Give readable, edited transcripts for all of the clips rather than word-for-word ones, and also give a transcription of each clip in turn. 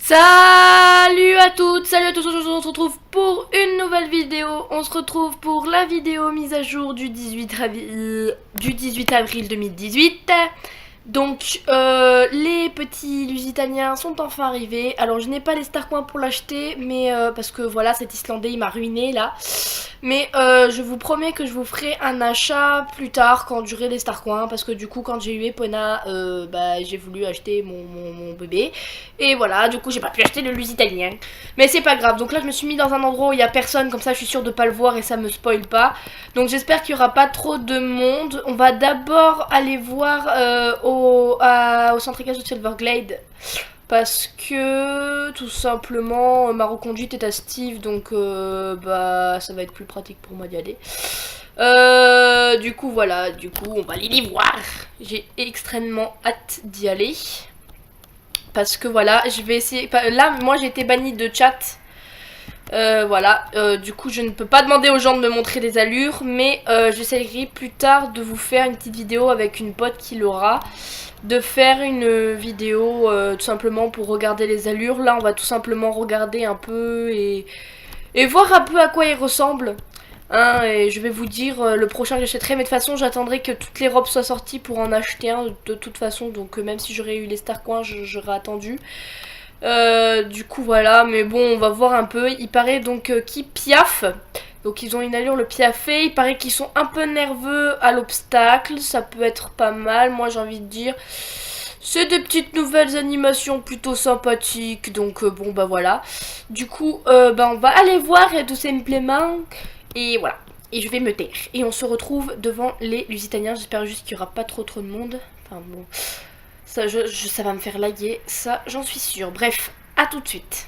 Salut à toutes, salut à tous, aujourd'hui on se retrouve pour une nouvelle vidéo. On se retrouve pour la vidéo mise à jour du 18 avril 2018. Donc les petits Lusitaniens sont enfin arrivés. Alors je n'ai pas les Starcoins pour l'acheter, mais parce que voilà, cet Islandais il m'a ruiné là. Mais je vous promets que je vous ferai un achat plus tard quand j'aurai les Starcoins. Parce que du coup quand j'ai eu Epona, j'ai voulu acheter mon bébé. Et voilà, du coup j'ai pas pu acheter le Lusitanien. Mais c'est pas grave, donc là je me suis mis dans un endroit où il y a personne. Comme ça je suis sûre de pas le voir et ça me spoil pas. Donc j'espère qu'il y aura pas trop de monde. On va d'abord aller voir au centre équestre de Silverglade. Parce que tout simplement ma reconduite est à Steve, donc ça va être plus pratique pour moi d'y aller. Du coup voilà, on va aller les voir. J'ai extrêmement hâte d'y aller. Parce que voilà, je vais essayer. Là, moi j'ai été bannie de chat. Du coup je ne peux pas demander aux gens de me montrer des allures, mais j'essaierai plus tard de vous faire une petite vidéo avec une pote qui l'aura, de faire une vidéo tout simplement pour regarder les allures. Là on va tout simplement regarder un peu et voir un peu à quoi il ressemble. Et je vais vous dire le prochain que j'achèterai, mais de toute façon j'attendrai que toutes les robes soient sorties pour en acheter un de toute façon, donc même si j'aurais eu les Starcoins j'aurais attendu. Du coup voilà, mais bon on va voir un peu. Il paraît donc qu'ils piaffent. Donc ils ont une allure le piaffé. Il paraît qu'ils sont un peu nerveux à l'obstacle. Ça peut être pas mal, moi j'ai envie de dire. C'est des petites nouvelles animations plutôt sympathiques. Donc voilà. Du coup on va aller voir tout simplement. Et voilà. Et je vais me taire. Et on se retrouve devant les Lusitaniens. J'espère juste qu'il n'y aura pas trop de monde. Enfin bon. Ça, ça va me faire laguer, ça j'en suis sûre. Bref, à tout de suite.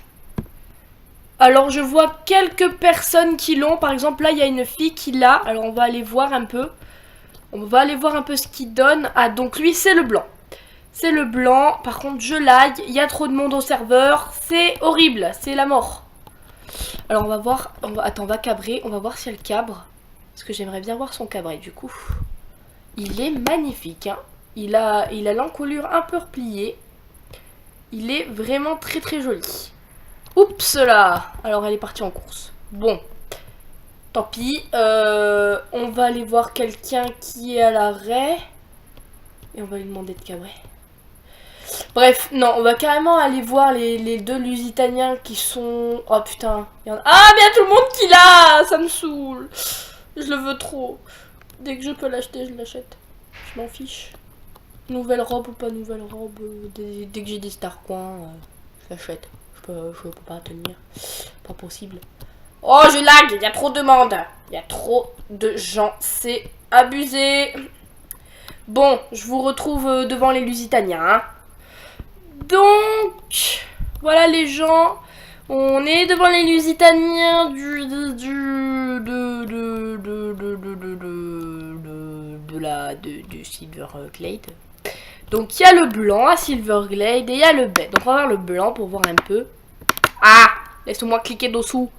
Alors je vois quelques personnes qui l'ont. Par exemple là il y a une fille qui l'a. Alors on va aller voir un peu. On va aller voir un peu ce qu'il donne. Ah donc lui c'est le blanc. C'est le blanc. Par contre je lag. Il y a trop de monde au serveur. C'est horrible. C'est la mort. Alors on va voir. Attends, on va cabrer. On va voir si elle cabre. Parce que j'aimerais bien voir son cabret du coup. Il est magnifique hein. Il a l'encolure un peu repliée. Il est vraiment très très joli. Oups là. Alors elle est partie en course. Bon. Tant pis. On va aller voir quelqu'un qui est à l'arrêt. Et on va lui demander de cabrer. Bref, non, on va carrément aller voir les deux Lusitaniens qui sont... Oh putain. Ah mais il y a tout le monde qui l'a. Ça me saoule. Je le veux trop. Dès que je peux l'acheter, je l'achète. Je m'en fiche. Nouvelle robe ou pas nouvelle robe, dès que j'ai des Starcoins, je l'achète. Je peux pas tenir. Pas possible. Oh, je lag, il y a trop de monde. Il y a trop de gens, c'est abusé. Bon, je vous retrouve devant les Lusitaniens. Hein. Donc, voilà les gens. On est devant les Lusitaniens du Silverglade. Donc il y a le blanc à Silverglade et il y a le bête. Donc on va voir le blanc pour voir un peu. Ah, laisse-moi cliquer dessous.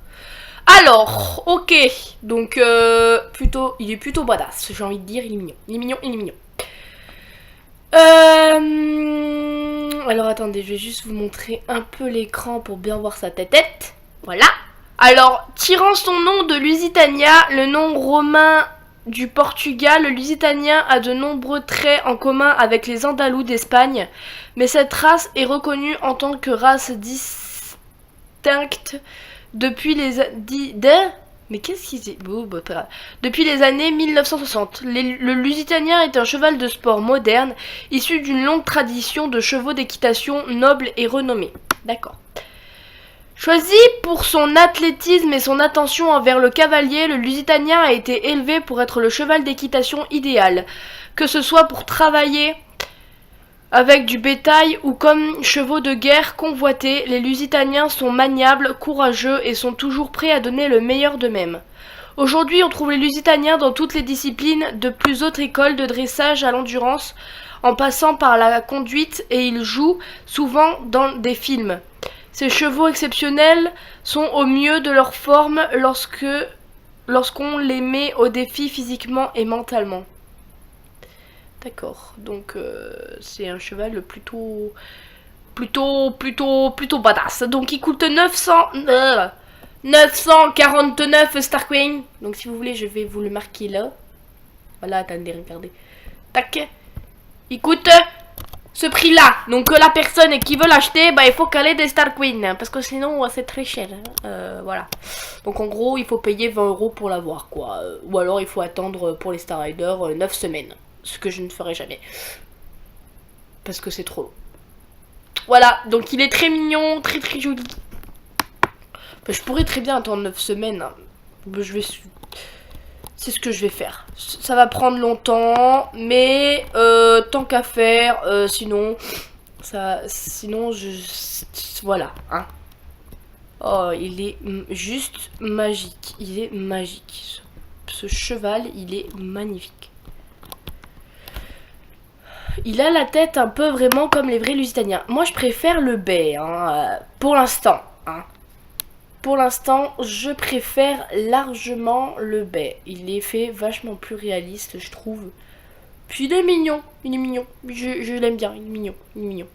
Alors, ok. Donc il est plutôt badass. J'ai envie de dire, il est mignon. Il est mignon, il est mignon. Alors attendez, je vais juste vous montrer un peu l'écran pour bien voir sa tête. Voilà. Alors, tirant son nom de Lusitania, le nom romain du Portugal, le Lusitanien a de nombreux traits en commun avec les Andalous d'Espagne, mais cette race est reconnue en tant que race distincte depuis les depuis les années 1960. Le Lusitanien est un cheval de sport moderne, issu d'une longue tradition de chevaux d'équitation nobles et renommés. D'accord. Choisi pour son athlétisme et son attention envers le cavalier, le Lusitanien a été élevé pour être le cheval d'équitation idéal, que ce soit pour travailler avec du bétail ou comme chevaux de guerre convoités. Les Lusitaniens sont maniables, courageux et sont toujours prêts à donner le meilleur d'eux-mêmes. Aujourd'hui, on trouve les Lusitaniens dans toutes les disciplines, de plus haute école de dressage à l'endurance, en passant par la conduite, et ils jouent souvent dans des films. Ces chevaux exceptionnels sont au mieux de leur forme lorsqu'on les met au défi physiquement et mentalement. D'accord, donc c'est un cheval plutôt plutôt badass. Donc il coûte 949 Star Coins. Donc si vous voulez, je vais vous le marquer là. Voilà, attendez, regardez. Tac. Il coûte ce prix-là. Donc la personne qui veut l'acheter, bah il faut qu'elle ait des Star Coins. Hein, parce que sinon, c'est très cher. Hein. Voilà. Donc en gros, il faut payer 20 € pour l'avoir, quoi. Ou alors il faut attendre pour les Star Riders 9 semaines. Ce que je ne ferai jamais. Parce que c'est trop long. Voilà, donc il est très mignon, très joli. Bah, je pourrais très bien attendre 9 semaines. Hein. Bah, c'est ce que je vais faire. Ça va prendre longtemps, mais tant qu'à faire, sinon, voilà. Hein. Oh, il est juste magique. Il est magique. Ce cheval, il est magnifique. Il a la tête un peu vraiment comme les vrais Lusitaniens. Moi, je préfère le bai, hein, pour l'instant. Hein. Pour l'instant, je préfère largement le bai. Il est fait vachement plus réaliste, je trouve. Puis il est mignon. Il est mignon. Je l'aime bien. Il est mignon. Il est mignon.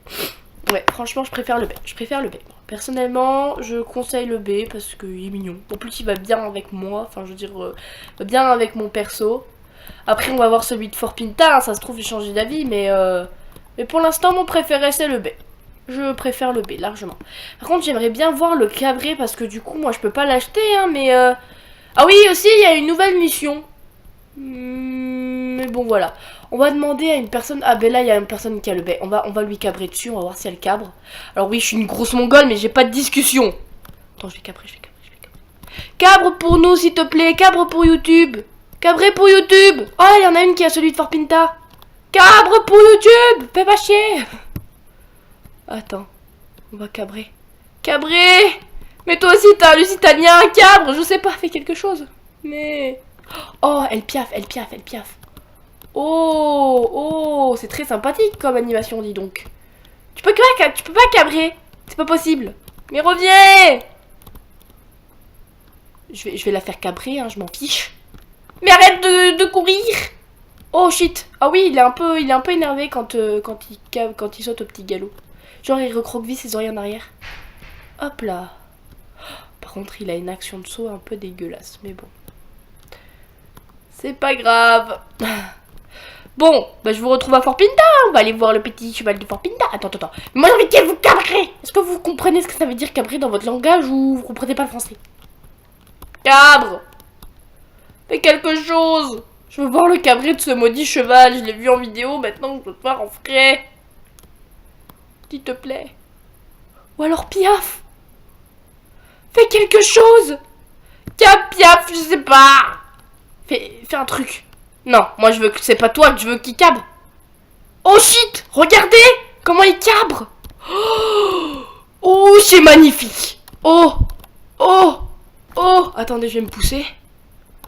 Ouais, franchement, je préfère le bai. Je préfère le bai. Personnellement, je conseille le bai parce qu'il est mignon. En plus, il va bien avec moi. Enfin, je veux dire, il va bien avec mon perso. Après, on va voir celui de Fort Pinta. Hein, ça se trouve, j'ai changé d'avis. Mais pour l'instant, mon préféré, c'est le bai. Je préfère le bai, largement. Par contre, j'aimerais bien voir le cabré. Parce que du coup, moi, je peux pas l'acheter. Hein, mais ah oui, aussi, il y a une nouvelle mission. Mais bon, voilà. On va demander à une personne. Ah, ben là, il y a une personne qui a le bai. On va lui cabrer dessus. On va voir si elle cabre. Alors, oui, je suis une grosse mongole, mais j'ai pas de discussion. Attends, je vais cabrer. Cabre pour nous, s'il te plaît. Cabre pour YouTube. Cabré pour YouTube. Oh, il y en a une qui a celui de Fort Pinta. Cabre pour YouTube. Fais pas chier. Attends, on va cabrer. Cabré. Mais toi aussi, t'as un Lusitanien, un cabre. Je sais pas, fais quelque chose. Mais... Oh, elle piaffe. Oh, c'est très sympathique comme animation, dis donc. Tu peux pas cabrer. C'est pas possible. Mais reviens. Je vais la faire cabrer, hein, je m'en fiche. Mais arrête de courir. Oh shit. Ah oui, il est un peu énervé quand il saute au petit galop. Genre il recroqueville ses oreilles en arrière. Hop là. Par contre, il a une action de saut un peu dégueulasse, mais bon. C'est pas grave. Bon, bah je vous retrouve à Fort Pinta. On va aller voir le petit cheval de Fort Pinta. Attends. Moi j'ai envie de vous cabrer. Est-ce que vous comprenez ce que ça veut dire cabrer dans votre langage ou vous comprenez pas le français? Cabre. Fais quelque chose. Je veux voir le cabré de ce maudit cheval. Je l'ai vu en vidéo, maintenant je veux te voir en vrai. S'il te plaît. Ou alors Piaf. Fais quelque chose. Piaf, je sais pas. Fais un truc. Non, moi je veux que c'est pas toi que je veux qu'il cabre. Oh shit. Regardez comment il cabre. Oh, c'est magnifique. Oh. Attendez, je vais me pousser.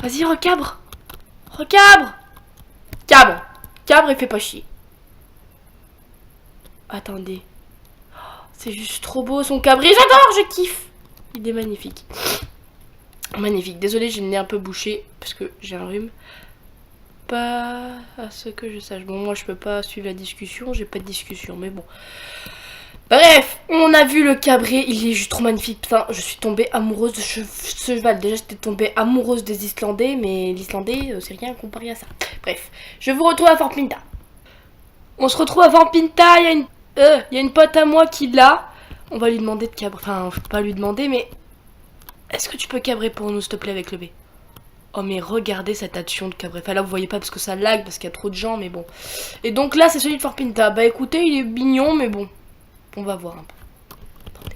Vas-y, recabre. Cabre et fais pas chier. Attendez. C'est juste trop beau son cabré. J'adore, je kiffe. Il est magnifique. Magnifique. Désolée, j'ai le nez un peu bouché parce que j'ai un rhume. Pas à ce que je sache. Bon, moi je peux pas suivre la discussion. J'ai pas de discussion, mais bon. Bref, on a vu le cabré, il est juste trop magnifique. Putain, je suis tombée amoureuse de ce cheval. Déjà, j'étais tombée amoureuse des Islandais, mais l'Islandais, c'est rien comparé à ça. Bref, je vous retrouve à Fort Pinta. On se retrouve à Fort Pinta, il y a une pote à moi qui l'a. On va lui demander de cabrer. Enfin, je peux pas lui demander, mais... Est-ce que tu peux cabrer pour nous, s'il te plaît, avec le B? Oh, mais regardez cette action de cabrer. Enfin, là, vous voyez pas parce que ça lag, parce qu'il y a trop de gens, mais bon. Et donc là, c'est celui de Fort Pinta. Bah écoutez, il est mignon, mais bon. On va voir un peu. Attendez.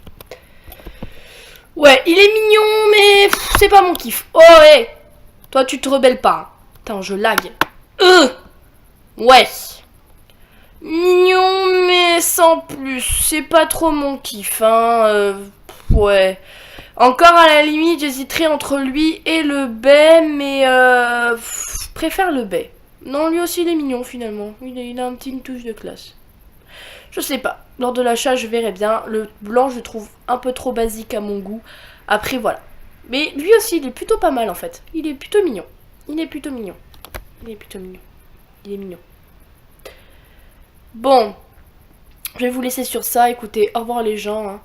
Ouais, il est mignon, mais c'est pas mon kiff. Oh, hé. Toi, tu te rebelles pas. Attends, je lag. Ouais. Mignon, mais sans plus. C'est pas trop mon kiff, hein. Ouais. Encore à la limite, j'hésiterais entre lui et le bai, mais je préfère le bai. Non, lui aussi, il est mignon, finalement. Il a une petite touche de classe. Je sais pas. Lors de l'achat, je verrai bien. Le blanc, je le trouve un peu trop basique à mon goût. Après, voilà. Mais lui aussi, il est plutôt pas mal, en fait. Il est plutôt mignon. Bon. Je vais vous laisser sur ça. Écoutez, au revoir les gens, hein.